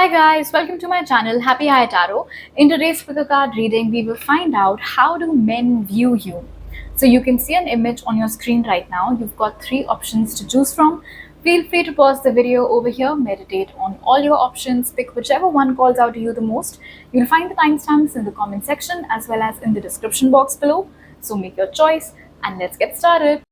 Hi guys, welcome to my channel Happy High Tarot. In today's pick a card reading, we will find out how do men view you. So you can see an image on your screen right now. You've got three options to choose from. Feel free to pause the video over here, meditate on all your options, pick whichever one calls out to you the most. You'll find the timestamps in the comment section as well as in the description box below. So make your choice and let's get started.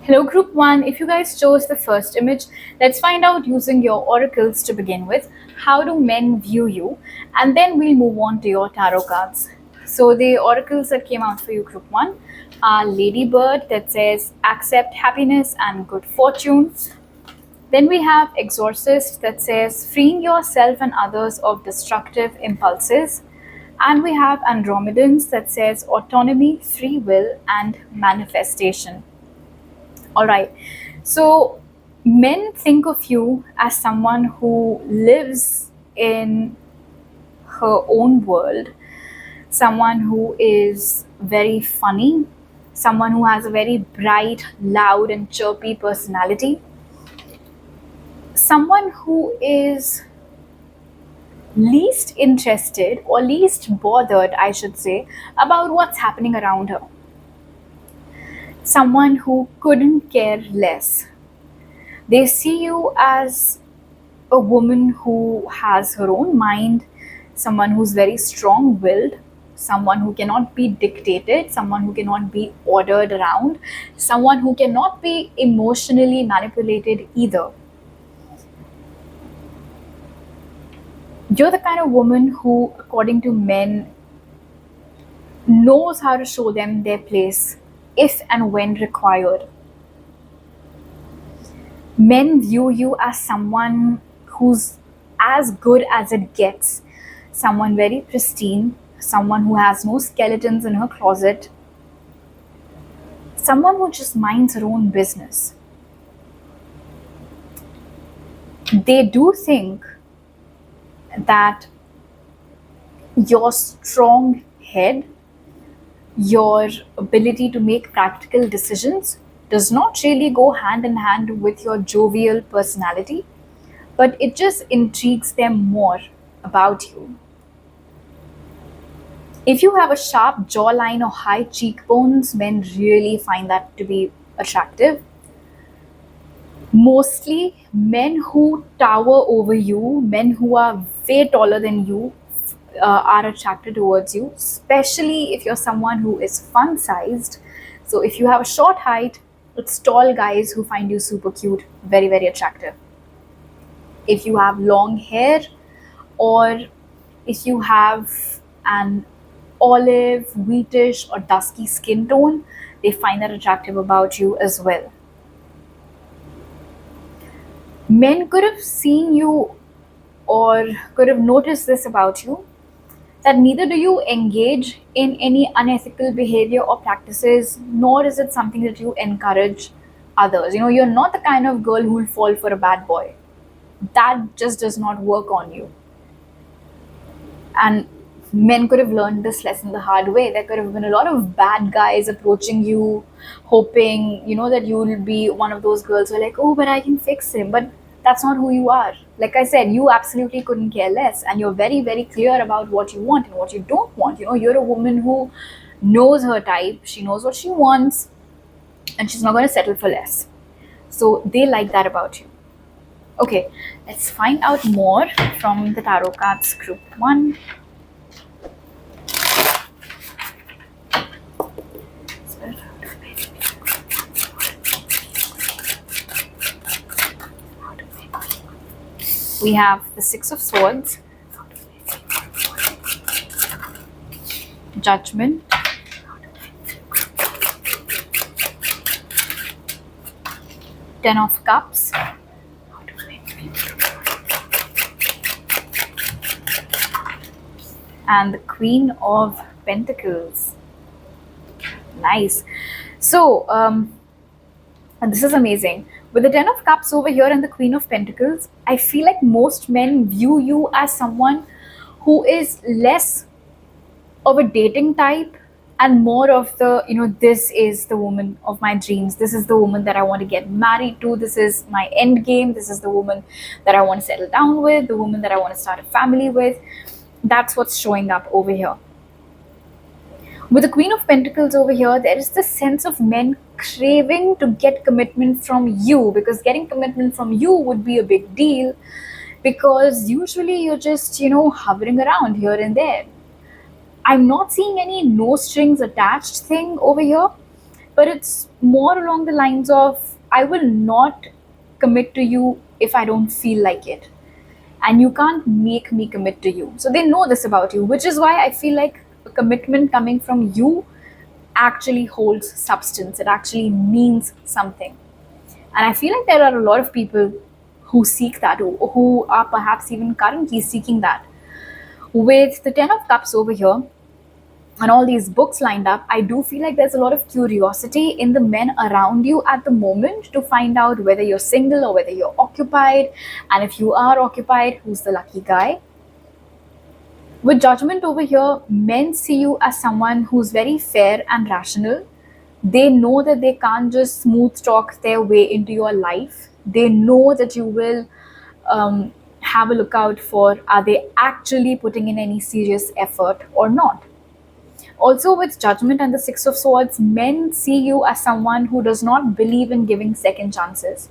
Hello group 1, if you guys chose the first image, let's find out using your oracles to begin with, how do men view you, and then we'll move on to your tarot cards. So the oracles that came out for you group 1 are Ladybird that says accept happiness and good fortune. Then we have Exorcist that says freeing yourself and others of destructive impulses. And we have Andromedans that says autonomy, free will, and manifestation. All right. So men think of you as someone who lives in her own world, someone who is very funny, someone who has a very bright, loud, and chirpy personality, someone who is least interested or least bothered, I should say, about what's happening around her. Someone who couldn't care less. They see you as a woman who has her own mind, someone who's very strong willed, someone who cannot be dictated, someone who cannot be ordered around, someone who cannot be emotionally manipulated either. You're the kind of woman who, according to men, knows how to show them their place if and when required. Men view you as someone who's as good as it gets, someone very pristine, someone who has no skeletons in her closet, someone who just minds her own business. They do think that your strong head, your ability to make practical decisions does not really go hand in hand with your jovial personality, but it just intrigues them more about you. If you have a sharp jawline or high cheekbones, men really find that to be attractive. Mostly, men who tower over you, men who are way taller than you, are attracted towards you, especially if you're someone who is fun sized. So, if you have a short height, it's tall guys who find you super cute, very, very attractive. If you have long hair, or if you have an olive, wheatish, or dusky skin tone, they find that attractive about you as well. Men could have seen you or could have noticed this about you, that neither do you engage in any unethical behavior or practices, nor is it something that you encourage others. You're not the kind of girl who will fall for a bad boy. That just does not work on you. And men could have learned this lesson the hard way. There could have been a lot of bad guys approaching you, hoping, that you will be one of those girls who are like, oh, but I can fix him. But that's not who you are. Like I said, you absolutely couldn't care less. And you're very, very clear about what you want and what you don't want. You're a woman who knows her type. She knows what she wants. And she's not going to settle for less. So they like that about you. Okay, let's find out more from the tarot cards group 1. We have the Six of Swords, Judgment, Ten of Cups, and the Queen of Pentacles. Nice. So, and this is amazing. With the Ten of Cups over here and the Queen of Pentacles, I feel like most men view you as someone who is less of a dating type and more of the, this is the woman of my dreams, this is the woman that I want to get married to, this is my end game, this is the woman that I want to settle down with, the woman that I want to start a family with. That's what's showing up over here. With the Queen of Pentacles over here, there is this sense of men craving to get commitment from you, because getting commitment from you would be a big deal, because usually you're just, hovering around here and there. I'm not seeing any no strings attached thing over here, but it's more along the lines of I will not commit to you if I don't feel like it. And you can't make me commit to you. So they know this about you, which is why I feel like a commitment coming from you actually holds substance. It actually means something. And I feel like there are a lot of people who seek that, who are perhaps even currently seeking that. With the Ten of Cups over here, and all these books lined up, I do feel like there's a lot of curiosity in the men around you at the moment to find out whether you're single or whether you're occupied. And if you are occupied, who's the lucky guy? With Judgment over here, men see you as someone who's very fair and rational. They know that they can't just smooth talk their way into your life. They know that you will have a lookout for, are they actually putting in any serious effort or not. Also, with Judgment and the Six of Swords, men see you as someone who does not believe in giving second chances.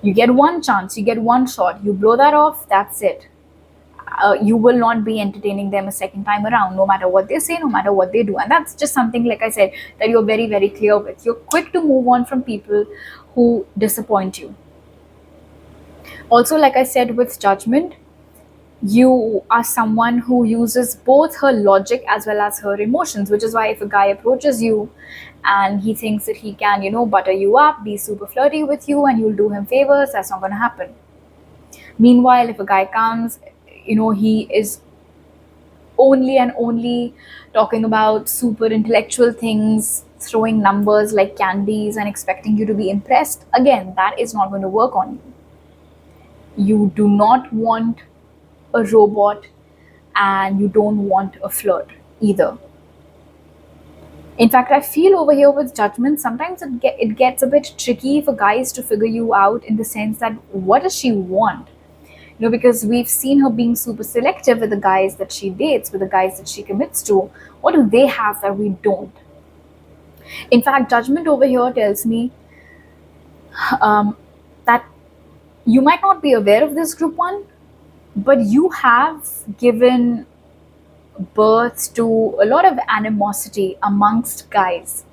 You get one chance, you get one shot, you blow that off, that's it. You will not be entertaining them a second time around, no matter what they say, no matter what they do. And that's just something, like I said, that you're very, very clear with. You're quick to move on from people who disappoint you. Also, like I said, with Judgment, you are someone who uses both her logic as well as her emotions, which is why if a guy approaches you and he thinks that he can, butter you up, be super flirty with you, and you'll do him favors, that's not going to happen. Meanwhile, if a guy comes, he is only and only talking about super intellectual things, throwing numbers like candies and expecting you to be impressed, again, that is not going to work on you. You do not want a robot, and you don't want a flirt either. In fact, I feel over here with Judgment, sometimes it gets a bit tricky for guys to figure you out, in the sense that what does she want? Because we've seen her being super selective with the guys that she dates, with the guys that she commits to. What do they have that we don't? In fact, Judgment over here tells me that you might not be aware of this, group one, but you have given birth to a lot of animosity amongst guys.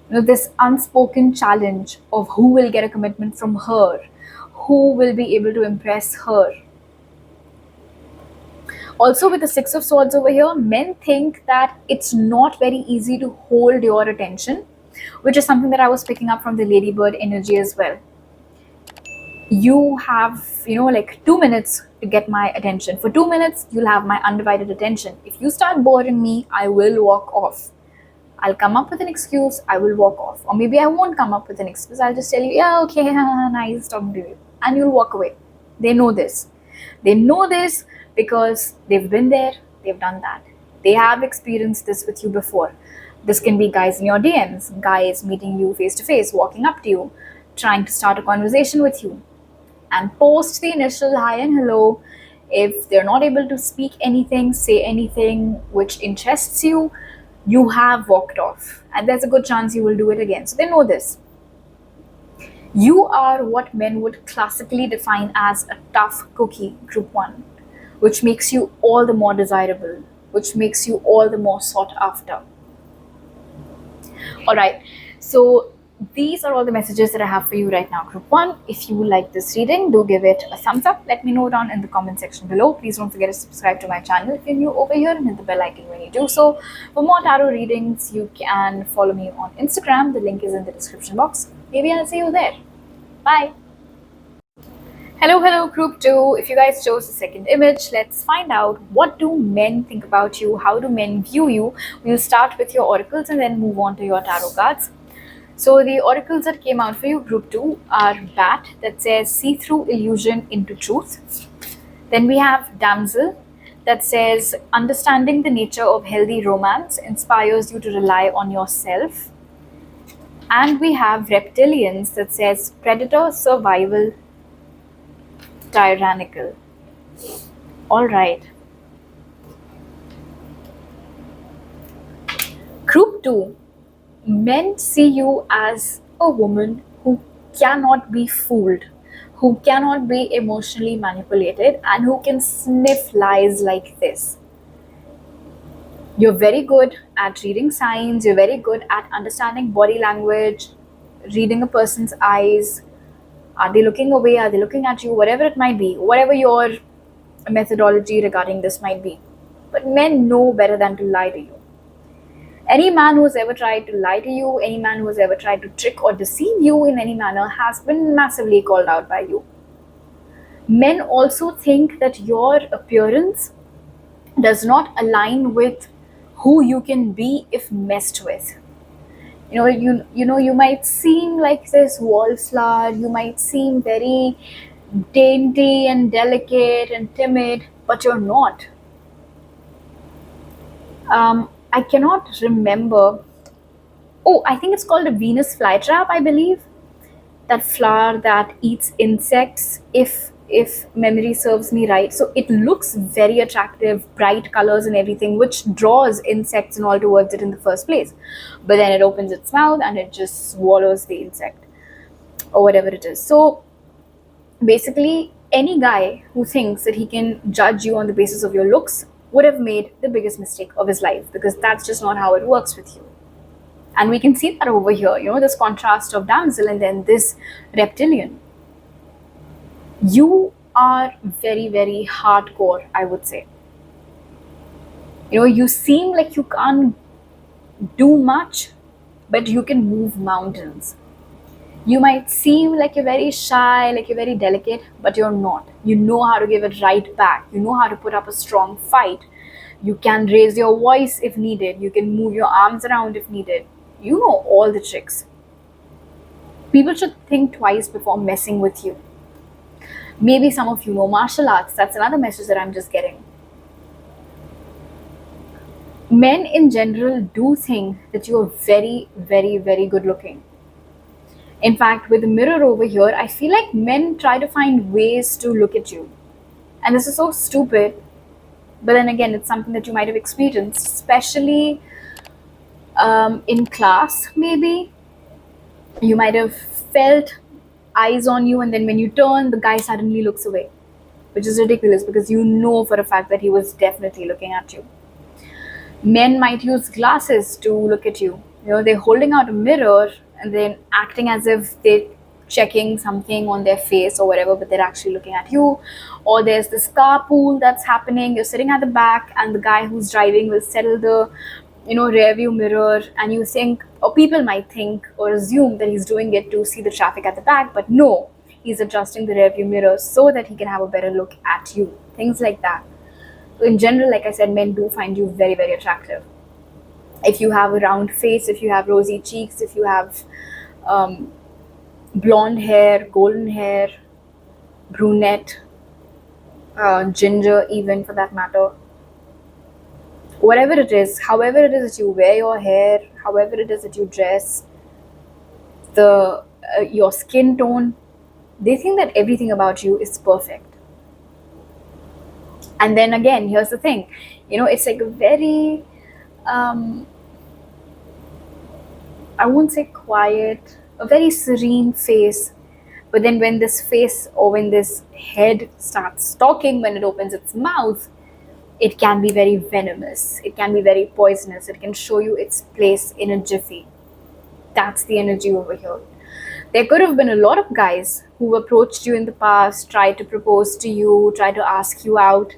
This unspoken challenge of who will get a commitment from her, who will be able to impress her. Also, with the Six of Swords over here, men think that it's not very easy to hold your attention, which is something that I was picking up from the Ladybird energy as well. You have, like 2 minutes to get my attention. For 2 minutes, you'll have my undivided attention. If you start boring me, I will walk off. I'll come up with an excuse, I will walk off. Or maybe I won't come up with an excuse. I'll just tell you, yeah, okay, nice talking to you. And you'll walk away. They know this. They know this because they've been there, they've done that. They have experienced this with you before. This can be guys in your DMs, guys meeting you face to face, walking up to you, trying to start a conversation with you. And post the initial hi and hello, if they're not able to speak anything, say anything which interests you, you have walked off. And there's a good chance you will do it again. So they know this. You are what men would classically define as a tough cookie, group one, which makes you all the more desirable, which makes you all the more sought after. All right. So these are all the messages that I have for you right now, group one. If you like this reading, do give it a thumbs up. Let me know down in the comment section below. Please don't forget to subscribe to my channel if you're new over here, and hit the bell icon when you do so. For more tarot readings, you can follow me on Instagram. The link is in the description box. Maybe I'll see you there. Bye. Hello, group two. If you guys chose the second image, let's find out, what do men think about you? How do men view you? We'll start with your oracles and then move on to your tarot cards. So the oracles that came out for you, group two, are Bat, that says see through illusion into truth. Then we have Damsel, that says understanding the nature of healthy romance inspires you to rely on yourself. And we have reptilians that says predator survival tyrannical. All right. Group 2, men see you as a woman who cannot be fooled, who cannot be emotionally manipulated, and who can sniff lies like this. You're very good at reading signs, you're very good at understanding body language, reading a person's eyes. Are they looking away? Are they looking at you? Whatever it might be, whatever your methodology regarding this might be. But men know better than to lie to you. Any man who's ever tried to lie to you, any man who's ever tried to trick or deceive you in any manner has been massively called out by you. Men also think that your appearance does not align with who you can be if messed with. You might seem like this wallflower, you might seem very dainty and delicate and timid, but you're not. I cannot remember. Oh, I think it's called a Venus flytrap, I believe. That flower that eats insects, if memory serves me right. So it looks very attractive, bright colors and everything, which draws insects and all towards it in the first place. But then it opens its mouth and it just swallows the insect or whatever it is. So basically, any guy who thinks that he can judge you on the basis of your looks would have made the biggest mistake of his life, because that's just not how it works with you. And we can see that over here, this contrast of damsel and then this reptilian. You are very, very hardcore, I would say. You seem like you can't do much, but you can move mountains. You might seem like you're very shy, like you're very delicate, but you're not. You know how to give it right back. You know how to put up a strong fight. You can raise your voice if needed. You can move your arms around if needed. You know all the tricks. People should think twice before messing with you. Maybe some of you know martial arts. That's another message that I'm just getting. Men in general do think that you are very, very, very good looking. In fact, with the mirror over here, I feel like men try to find ways to look at you. And this is so stupid. But then again, it's something that you might have experienced, especially in class, maybe. You might have felt eyes on you, and then when you turn, the guy suddenly looks away, which is ridiculous because you know for a fact that he was definitely looking at you. Men might use glasses to look at you. They're holding out a mirror and then acting as if they're checking something on their face or whatever, but they're actually looking at you. Or there's this carpool that's happening. You're sitting at the back, and the guy who's driving will settle the rear view mirror, and you think, or people might think or assume that he's doing it to see the traffic at the back, but no, he's adjusting the rear view mirror so that he can have a better look at you. Things like that. So in general, like I said, men do find you very, very attractive. If you have a round face, if you have rosy cheeks, if you have blonde hair, golden hair, brunette, ginger, even for that matter, whatever it is, however it is that you wear your hair, however it is that you dress, your skin tone, they think that everything about you is perfect. And then again, here's the thing, it's like a very, I won't say quiet, a very serene face. But then when this face or when this head starts talking, when it opens its mouth, it can be very venomous. It can be very poisonous. It can show you its place in a jiffy. That's the energy over here. There could have been a lot of guys who approached you in the past, tried to propose to you, tried to ask you out.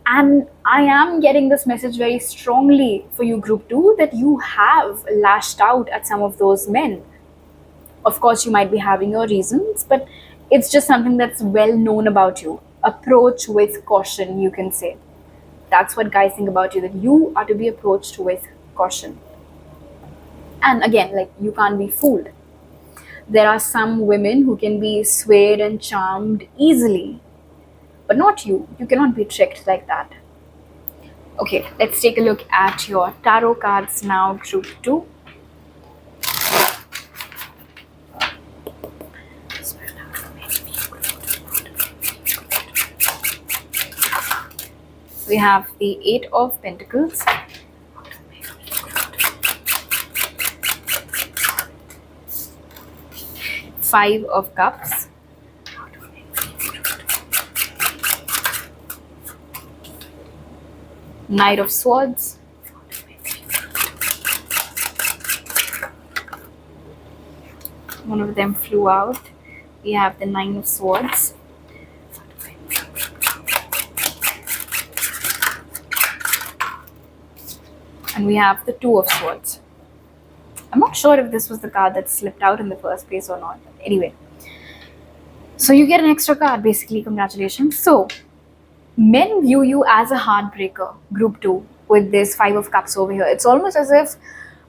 And I am getting this message very strongly for you, group 2, that you have lashed out at some of those men. Of course, you might be having your reasons, but it's just something that's well known about you. Approach with caution, you can say. That's what guys think about you, that you are to be approached with caution. And again, like, you can't be fooled. There are some women who can be swayed and charmed easily, but not you. You cannot be tricked like that. Okay, let's take a look at your tarot cards now, group 2. We have the Eight of Pentacles, Five of Cups, Knight of Swords, one of them flew out. We have the Nine of Swords, and we have the Two of Swords. I'm not sure if this was the card that slipped out in the first place or not. Anyway, so you get an extra card basically. Congratulations. So men view you as a heartbreaker, group 2, with this Five of Cups over here. It's almost as if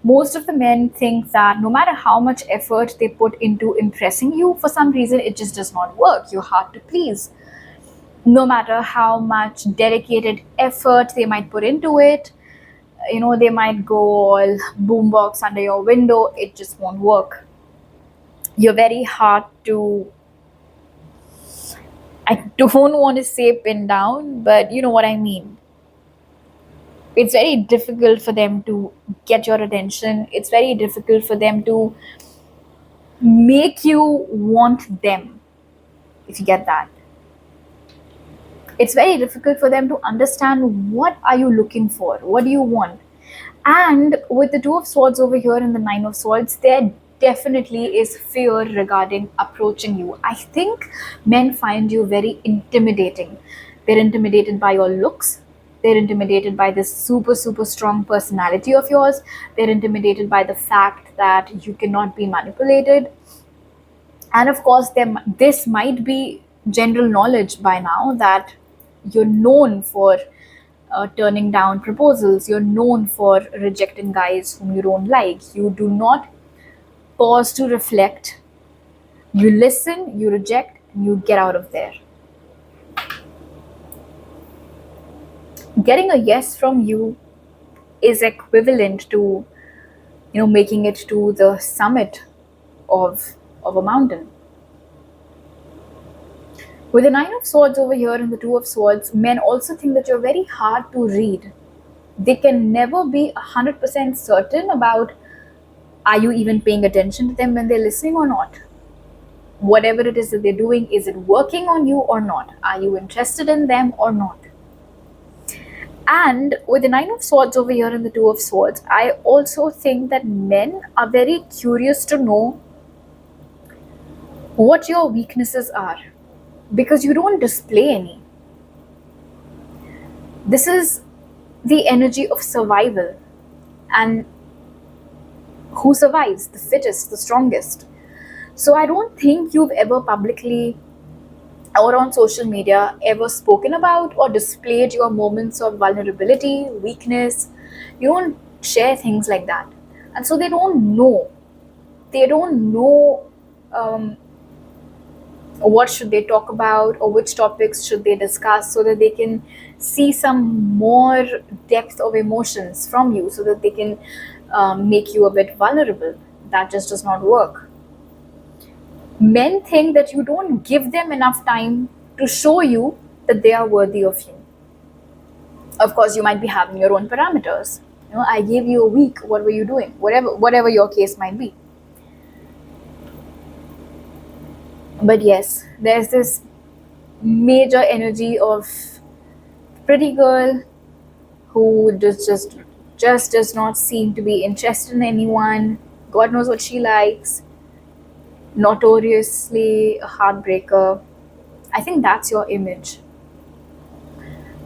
most of the men think that no matter how much effort they put into impressing you, for some reason it just does not work. You're hard to please. No matter how much dedicated effort they might put into it, they might go all boombox under your window, it just won't work. You're very hard to, I don't want to say pin down, but you know what I mean. It's very difficult for them to get your attention. It's very difficult for them to make you want them, if you get that. It's very difficult for them to understand what are you looking for, what do you want. And with the Two of Swords over here and the Nine of Swords, there definitely is fear regarding approaching you. I think men find you very intimidating. They're intimidated by your looks. They're intimidated by this super, super strong personality of yours. They're intimidated by the fact that you cannot be manipulated. And of course, this might be general knowledge by now that you're known for turning down proposals. You're known for rejecting guys whom you don't like. You do not pause to reflect. You listen, you reject, and you get out of there. Getting a yes from you is equivalent to, making it to the summit of a mountain. With the Nine of Swords over here and the Two of Swords, men also think that you're very hard to read. They can never be 100% certain about, are you even paying attention to them when they're listening or not? Whatever it is that they're doing, is it working on you or not? Are you interested in them or not? And with the Nine of Swords over here and the Two of Swords, I also think that men are very curious to know what your weaknesses are, because you don't display any. This is the energy of survival, and who survives? The fittest, the strongest. So I don't think you've ever publicly or on social media ever spoken about or displayed your moments of vulnerability, weakness. You don't share things like that, and so they don't know. They don't know what should they talk about or which topics should they discuss, so that they can see some more depth of emotions from you, so that they can make you a bit vulnerable. That just does not work. Men think that you don't give them enough time to show you that they are worthy of you. Of course, you might be having your own parameters. I gave you a week, what were you doing? Whatever your case might be. But yes, there's this major energy of pretty girl who just does not seem to be interested in anyone. God knows what she likes. Notoriously a heartbreaker. I think that's your image,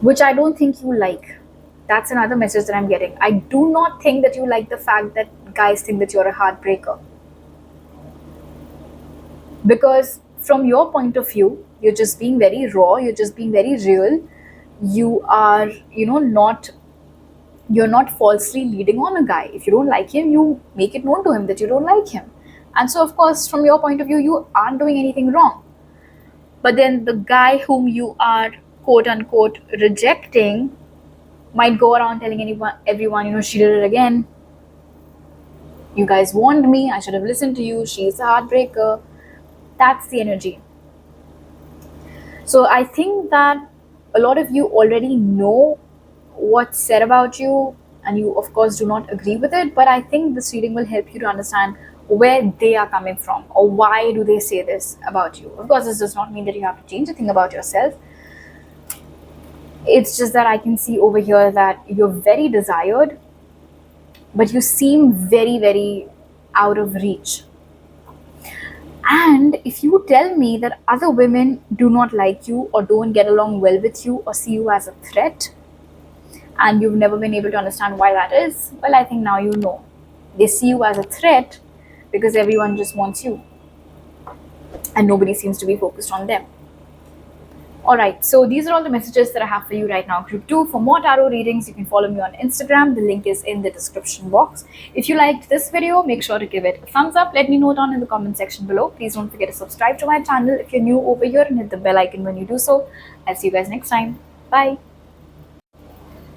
which I don't think you like. That's another message that I'm getting. I do not think that you like the fact that guys think that you're a heartbreaker. Because from your point of view, you're just being very raw, you're just being very real. You are, you're not falsely leading on a guy. If you don't like him, you make it known to him that you don't like him. And so, of course, from your point of view, you aren't doing anything wrong. But then the guy whom you are, quote unquote, rejecting, might go around telling everyone, she did it again. You guys warned me, I should have listened to you, she's a heartbreaker. That's the energy. So I think that a lot of you already know what's said about you, and you, of course, do not agree with it. But I think this reading will help you to understand where they are coming from, or why do they say this about you. Of course, this does not mean that you have to change a thing about yourself. It's just that I can see over here that you're very desired, but you seem very, very out of reach. And if you tell me that other women do not like you, or don't get along well with you, or see you as a threat, and you've never been able to understand why that is, well, I think now you know. They see you as a threat because everyone just wants you, and nobody seems to be focused on them. Alright, so these are all the messages that I have for you right now, Group 2. For more tarot readings, you can follow me on Instagram. The link is in the description box. If you liked this video, make sure to give it a thumbs up. Let me know down in the comment section below. Please don't forget to subscribe to my channel if you're new over here, and hit the bell icon when you do so. I'll see you guys next time. Bye.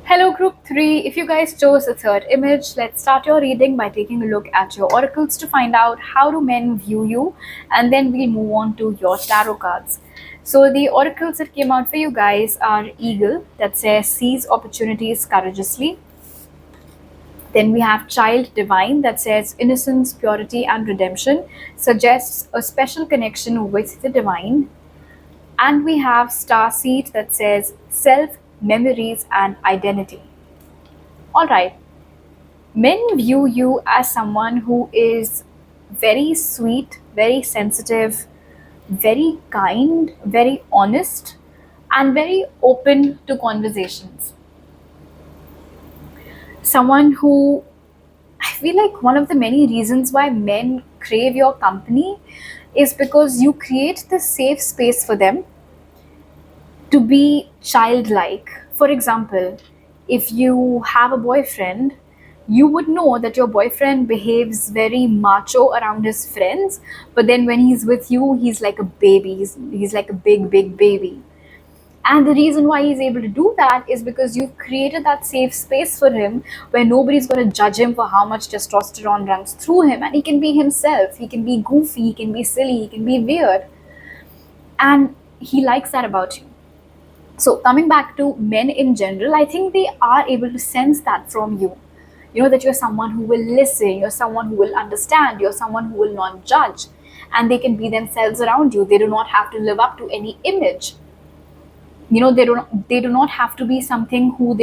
Hello Group 3, if you guys chose the third image, let's start your reading by taking a look at your oracles to find out how do men view you, and then we'll move on to your tarot cards. So the oracles that came out for you guys are Eagle, that says seize opportunities courageously. Then we have Child Divine, that says innocence, purity and redemption, suggests a special connection with the divine. And we have Starseed, that says self, memories and identity. Alright, men view you as someone who is very sweet, very sensitive, very kind, very honest, and very open to conversations. Someone who, I feel like one of the many reasons why men crave your company is because you create this safe space for them to be childlike. For example, if you have a boyfriend, you would know that your boyfriend behaves very macho around his friends, but then when he's with you, he's like a baby. He's like a big, big baby. And the reason why he's able to do that is because you've created that safe space for him where nobody's going to judge him for how much testosterone runs through him, and he can be himself. He can be goofy, he can be silly, he can be weird. And he likes that about you. So coming back to men in general, I think they are able to sense that from you. You know, that you're someone who will listen, you're someone who will understand, you're someone who will not judge. And they can be themselves around you. They do not have to live up to any image. You know, they do not have to be something whom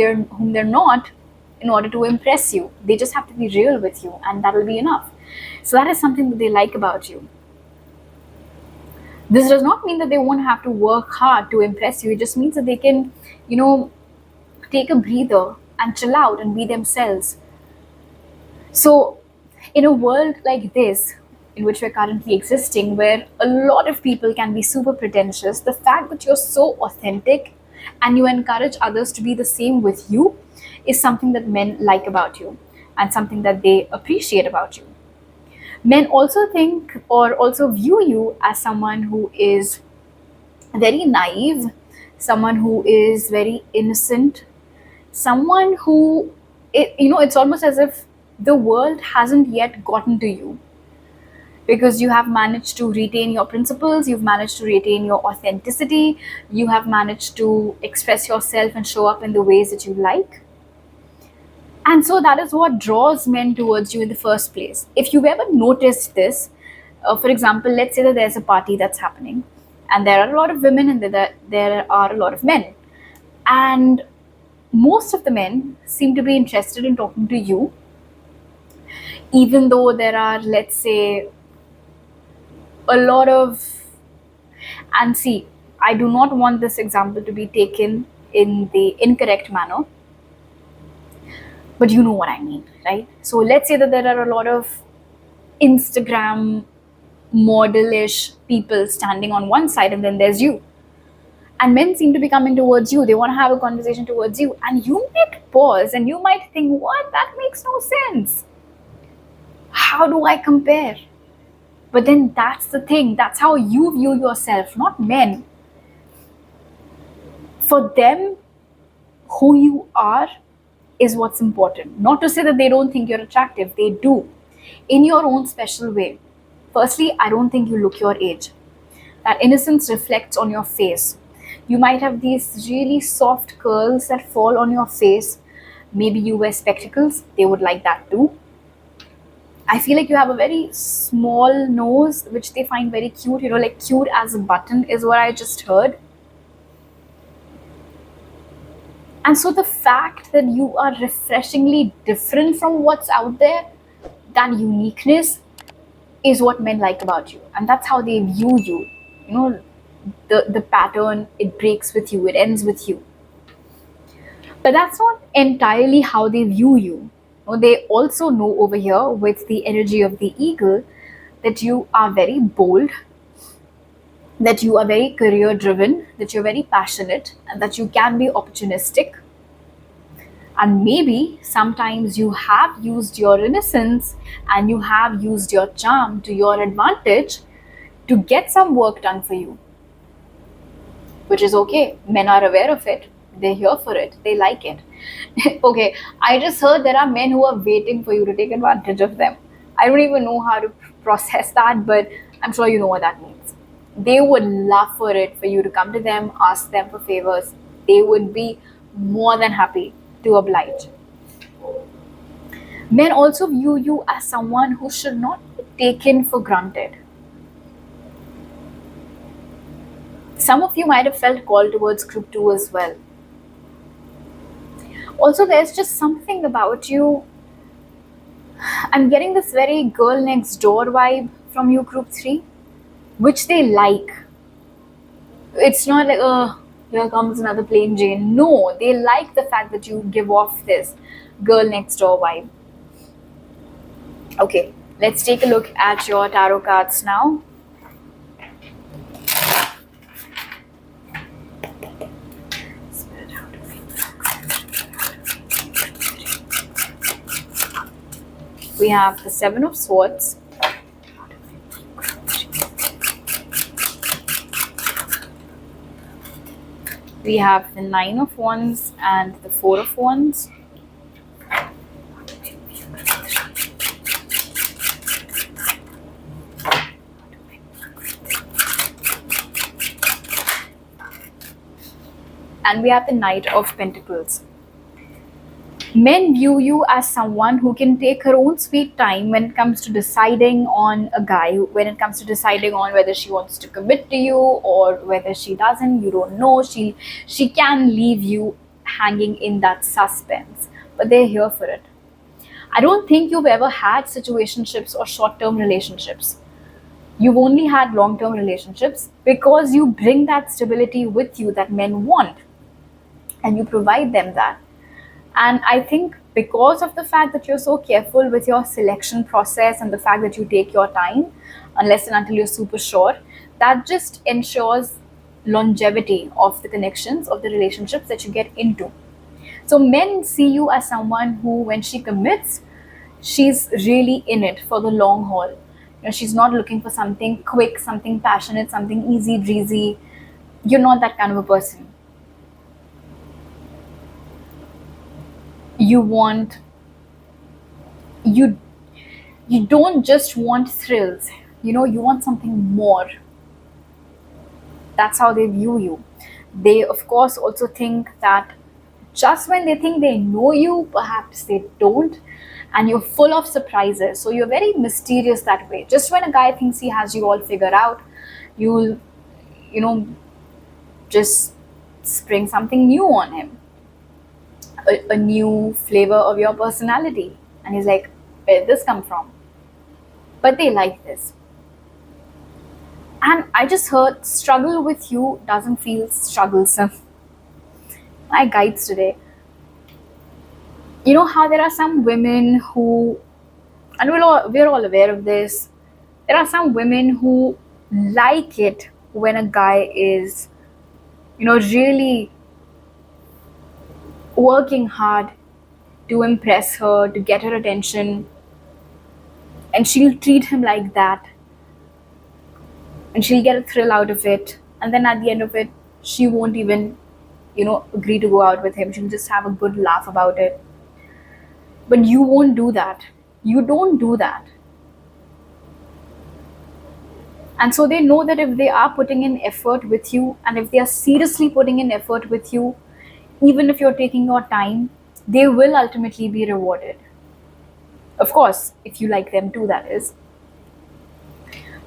they're not in order to impress you. They just have to be real with you, and that'll be enough. So that is something that they like about you. This does not mean that they won't have to work hard to impress you. It just means that they can, take a breather and chill out and be themselves. So, in a world like this, in which we're currently existing, where a lot of people can be super pretentious, the fact that you're so authentic and you encourage others to be the same with you is something that men like about you, and something that they appreciate about you. Men also think, or also view you as someone who is very naive, someone who is very innocent, someone who, it's almost as if the world hasn't yet gotten to you, because you have managed to retain your principles, you've managed to retain your authenticity, you have managed to express yourself and show up in the ways that you like. And so that is what draws men towards you in the first place. If you've ever noticed this, for example, let's say that there's a party that's happening, and there are a lot of women and there are a lot of men. And most of the men seem to be interested in talking to you, even though there are, let's say, a lot of, and see, I do not want this example to be taken in the incorrect manner, but you know what I mean, right? So let's say that there are a lot of Instagram model-ish people standing on one side, and then there's you. And men seem to be coming towards you. They want to have a conversation towards you. And you might pause and you might think, what? That makes no sense. How do I compare? But then that's the thing. That's how you view yourself, not men. For them, who you are is what's important. Not to say that they don't think you're attractive, they do, in your own special way. Firstly, I don't think you look your age. That innocence reflects on your face. You might have these really soft curls that fall on your face. Maybe you wear spectacles, they would like that too. I feel like you have a very small nose, which they find very cute, like cute as a button, is what I just heard. And so the fact that you are refreshingly different from what's out there, that uniqueness is what men like about you. And that's how they view you. You know, the pattern, it breaks with you, it ends with you. But that's not entirely how they view you. They also know over here with the energy of the eagle that you are very bold, that you are very career driven, that you're very passionate, and that you can be opportunistic. And maybe sometimes you have used your innocence and you have used your charm to your advantage to get some work done for you, which is okay. Men are aware of it. They're here for it. They like it. Okay, I just heard there are men who are waiting for you to take advantage of them. I don't even know how to process that, but I'm sure you know what that means. They would love for it for you to come to them, ask them for favors. They would be more than happy to oblige. Men also view you as someone who should not be taken for granted. Some of you might have felt called towards group 2 as well. Also, there's just something about you. I'm getting this very girl next door vibe from you, group 3, which they like. It's not like, here comes another plain Jane. No, they like the fact that you give off this girl next door vibe. Okay, let's take a look at your tarot cards now. We have the Seven of Swords, we have the Nine of Wands and the Four of Wands. And we have the Knight of Pentacles. Men view you as someone who can take her own sweet time when it comes to deciding on a guy, when it comes to deciding on whether she wants to commit to you or whether she doesn't. You don't know. She can leave you hanging in that suspense, but they're here for it. I don't think you've ever had situationships or short-term relationships. You've only had long-term relationships because you bring that stability with you that men want, and you provide them that. And I think because of the fact that you're so careful with your selection process and the fact that you take your time, unless and until you're super sure, that just ensures longevity of the connections, of the relationships that you get into. So men see you as someone who, when she commits, she's really in it for the long haul. She's not looking for something quick, something passionate, something easy breezy. You're not that kind of a person. You don't just want thrills, you want something more. That's how they view you. They of course also think that just when they think they know you, perhaps they don't, and you're full of surprises, so you're very mysterious that way. Just when a guy thinks he has you all figured out, you'll just spring something new on him, a new flavor of your personality, and he's like, where did this come from? But they like this. And I just heard struggle with you doesn't feel strugglesome. My guides today, you know how there are some women who, and we're all aware of this, there are some women who like it when a guy is really working hard to impress her, to get her attention, and she'll treat him like that, and she'll get a thrill out of it, and then at the end of it, she won't even agree to go out with him. She'll just have a good laugh about it. But you won't do that. You don't do that. And so they know that if they are putting in effort with you, and if they are seriously putting in effort with you, even if you're taking your time, they will ultimately be rewarded. Of course, if you like them too, that is.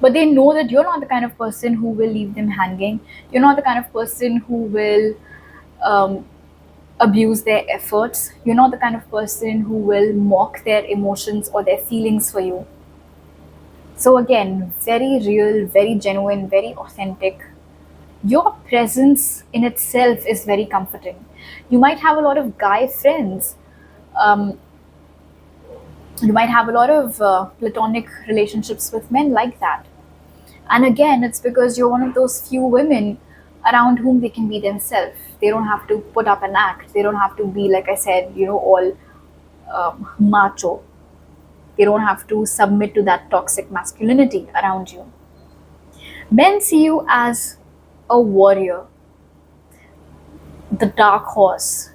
But they know that you're not the kind of person who will leave them hanging. You're not the kind of person who will um, abuse their efforts. You're not the kind of person who will mock their emotions or their feelings for you. So, again, very real, very genuine, very authentic. Your presence in itself is very comforting. You might have a lot of guy friends. Um, you might have a lot of platonic relationships with men like that. And again, it's because you're one of those few women around whom they can be themselves. They don't have to put up an act. They don't have to be, like I said, all macho. They don't have to submit to that toxic masculinity around you. Men see you as a warrior, the dark horse,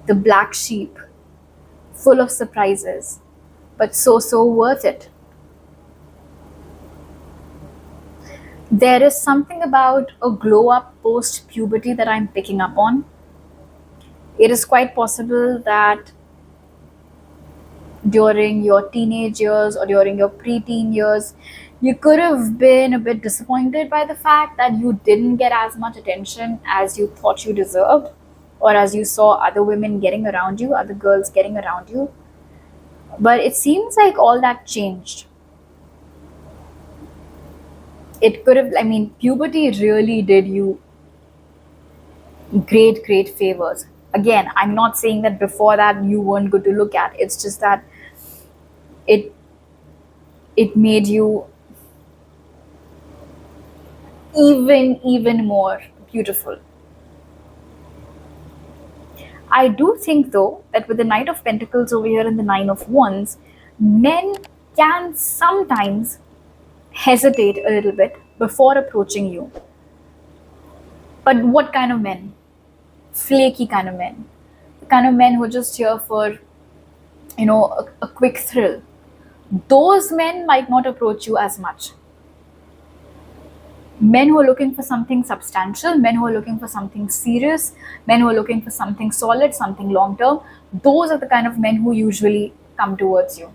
the black sheep, full of surprises, but so worth it. There is something about a glow up post puberty that I'm picking up on. It is quite possible that during your teenage years or during your preteen years, you could have been a bit disappointed by the fact that you didn't get as much attention as you thought you deserved, or as you saw other women getting around you, other girls getting around you. But it seems like all that changed. It could have, I mean, puberty really did you great favors. Again, I'm not saying that before that you weren't good to look at. It's just that it it made you even more beautiful. I do think though that with the Knight of Pentacles over here and the Nine of Wands, men can sometimes hesitate a little bit before approaching you. But what kind of men? Flaky kind of men. The kind of men who are just here for, a quick thrill. Those men might not approach you as much. Men who are looking for something substantial, men who are looking for something serious, men who are looking for something solid, something long term, those are the kind of men who usually come towards you.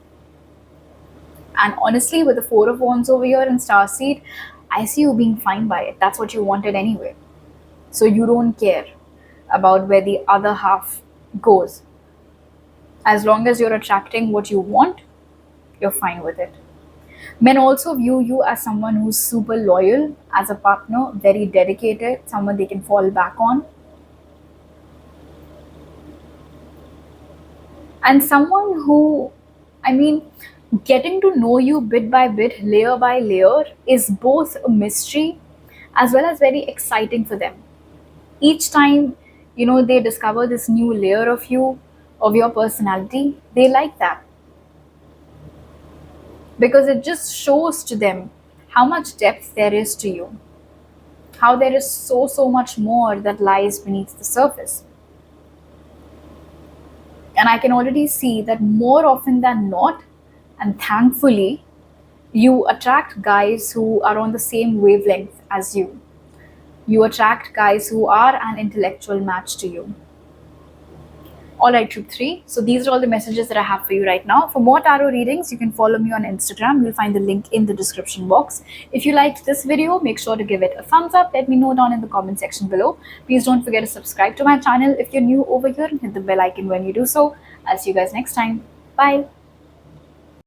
And honestly, with the Four of Wands over here in Starseed, I see you being fine by it. That's what you wanted anyway. So you don't care about where the other half goes. As long as you're attracting what you want, you're fine with it. Men also view you as someone who's super loyal as a partner, very dedicated, someone they can fall back on. And someone who, I mean, getting to know you bit by bit, layer by layer, is both a mystery as well as very exciting for them. Each time, they discover this new layer of you, of your personality, they like that. Because it just shows to them how much depth there is to you, how there is so much more that lies beneath the surface. And I can already see that more often than not, and thankfully, you attract guys who are on the same wavelength as you. You attract guys who are an intellectual match to you. All right, Troop 3. So these are all the messages that I have for you right now. For more tarot readings, you can follow me on Instagram. You'll find the link in the description box. If you liked this video, make sure to give it a thumbs up. Let me know down in the comment section below. Please don't forget to subscribe to my channel if you're new over here and hit the bell icon when you do so. I'll see you guys next time. Bye.